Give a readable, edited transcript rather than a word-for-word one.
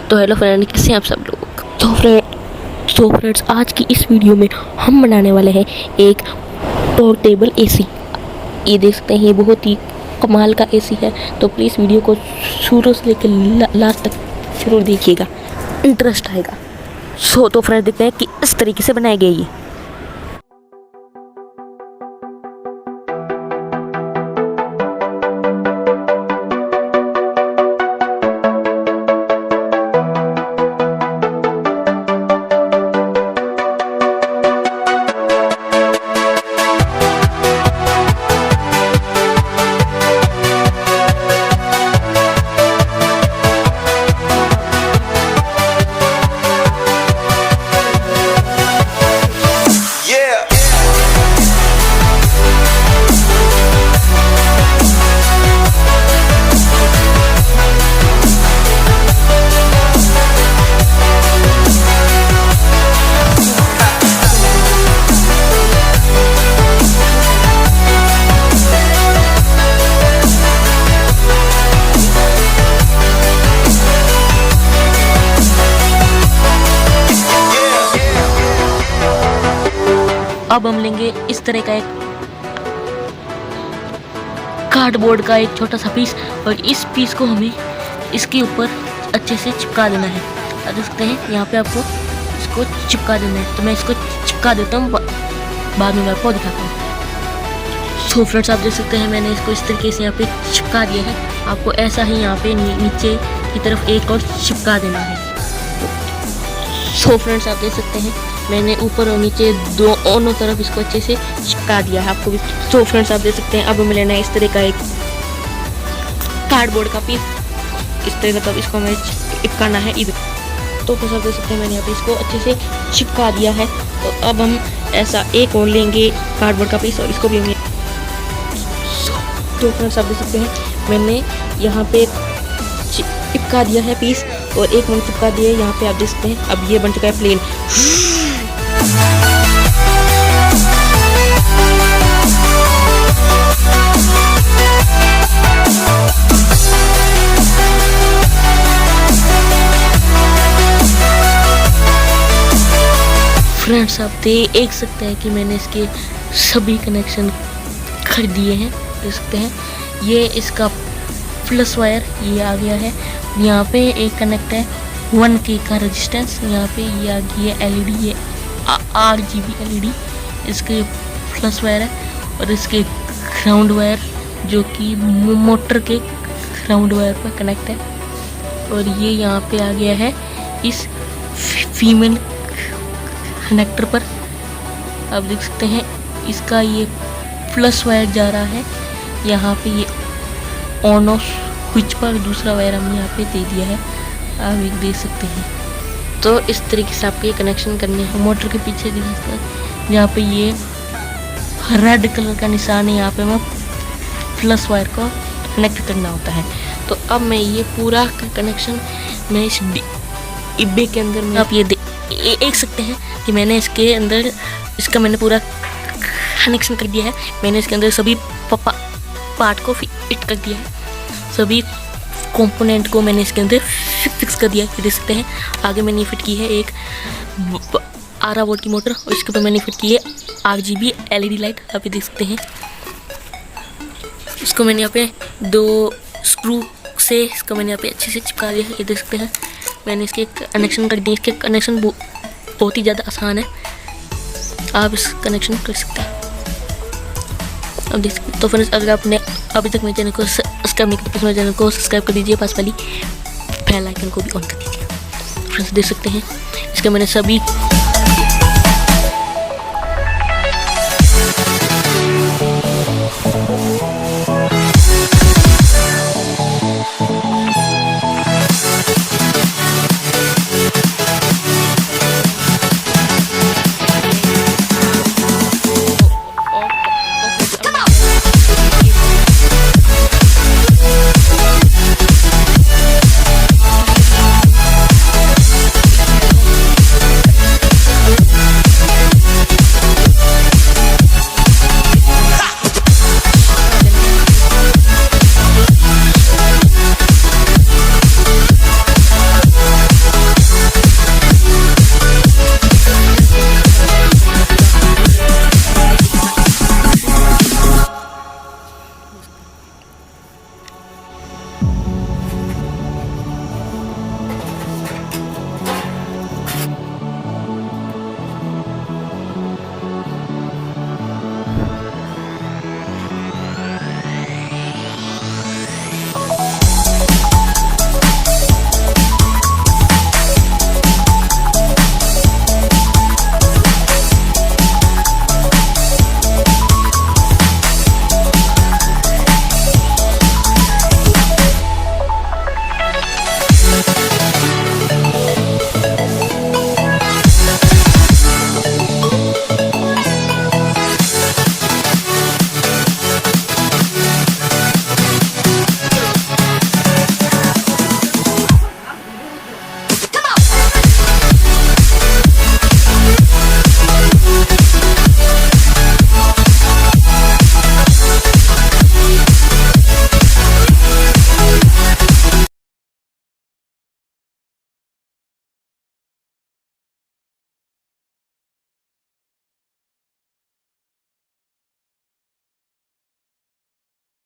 तो hello friend, कैसे हैं आप सब लोग। तो फ्रेंड्स आज की इस वीडियो में हम बनाने वाले हैं एक पोर्टेबल एसी। ये देख सकते हैं, ये बहुत ही कमाल का एसी है। तो प्लीज़ वीडियो को शुरू से लेकर लास्ट तक जरूर देखिएगा, इंटरेस्ट आएगा। तो फ्रेंड्स देखते हैं कि इस तरीके से बनाया गया ये। अब हम लेंगे इस तरह का एक कार्डबोर्ड का एक छोटा सा पीस, और इस पीस को हमें इसके ऊपर अच्छे से चिपका देना है। आप देख सकते हैं यहाँ पे आपको इसको चिपका देना है। तो मैं इसको चिपका देता हूँ, बाद में मैं आपको दिखाता हूँ। सो फ्रेंड्स आप देख सकते हैं मैंने इसको इस तरीके से यहाँ पे चिपका दिया है। आपको ऐसा ही यहाँ पे नीचे की तरफ एक और चिपका देना है। सो फ्रेंड्स आप देख सकते हैं मैंने ऊपर और नीचे दोनों तरफ इसको अच्छे से चिपका दिया है आपको भी। तो फ्रेंड्स आप देख सकते हैं अब हमें लेना है इस तरह का एक कार्डबोर्ड का पीस। इस तरह का, तब इसको हमें चिपकाना है इधर। तो फ्रेंड्स आप देख सकते हैं मैंने यहाँ पे इसको अच्छे से चिपका दिया है। तो अब हम ऐसा एक और लेंगे कार्डबोर्ड का पीस और इसको भी हमें। तो फ्रेंड्स आप देख सकते हैं मैंने यहाँ पे चिपका दिया है पीस, और एक मैंने चिपका दिया है यहाँ पे। आप देख सकते हैं अब ये बन चुका है प्लेन। फ्रेंड्स आप देख सकते हैं कि मैंने इसके सभी कनेक्शन कर दिए हैं। देख सकते हैं ये इसका प्लस वायर ये आ गया है। यहाँ पे एक कनेक्ट है 1K का रेजिस्टेंस। यहाँ पे ये आ गई है LED, ये RGB LED इसके प्लस वायर है। और इसके ग्राउंड वायर जो कि मोटर के ग्राउंड वायर पर कनेक्ट है। और ये यहाँ पे आ गया है इस फीमेल कनेक्टर पर। आप देख सकते हैं इसका ये प्लस वायर जा रहा है यहाँ पे, ये ऑन ऑफ स्विच पर। दूसरा वायर हमने यहाँ पे दे दिया है, आप एक देख सकते हैं। तो इस तरीके से आपको ये कनेक्शन करने हैं। मोटर के पीछे देख सकते हैं यहाँ पे ये रेड कलर का निशान है, यहाँ पे हमें प्लस वायर को कनेक्ट करना होता है। तो अब मैं ये पूरा कनेक्शन मैं इस डिब्बे के अंदर में आप ये देख सकते हैं कि मैंने इसके अंदर इसका मैंने पूरा कनेक्शन कर दिया है। मैंने इसके अंदर सभी पार्ट को फिट कर दिया है, सभी कंपोनेंट को मैंने इसके अंदर फिक्स कर दिया है। देख सकते हैं आगे मैंने फिट की है एक 12 वोल्ट की मोटर, और इसके ऊपर मैंने फिट की है RGB LED लाइट। आप ये देख सकते हैं इसको मैंने यहाँ पे 2 स्क्रू से इसको मैंने यहाँ पे अच्छे से चिपका दिया है। ये देख सकते हैं मैंने इसके कनेक्शन कर दिए। इसके कनेक्शन बहुत ही ज़्यादा आसान है, आप इस कनेक्शन कर सकते हैं। अब देख सकते। तो फ्रेंड्स अगर आपने अभी तक मेरे चैनल को सब्सक्राइब नहीं किया तो मेरे चैनल को सब्सक्राइब कर दीजिए, पास वाली बेल आइकन को भी ऑन कर दीजिए। फ्रेंड्स देख सकते हैं इसके मैंने सभी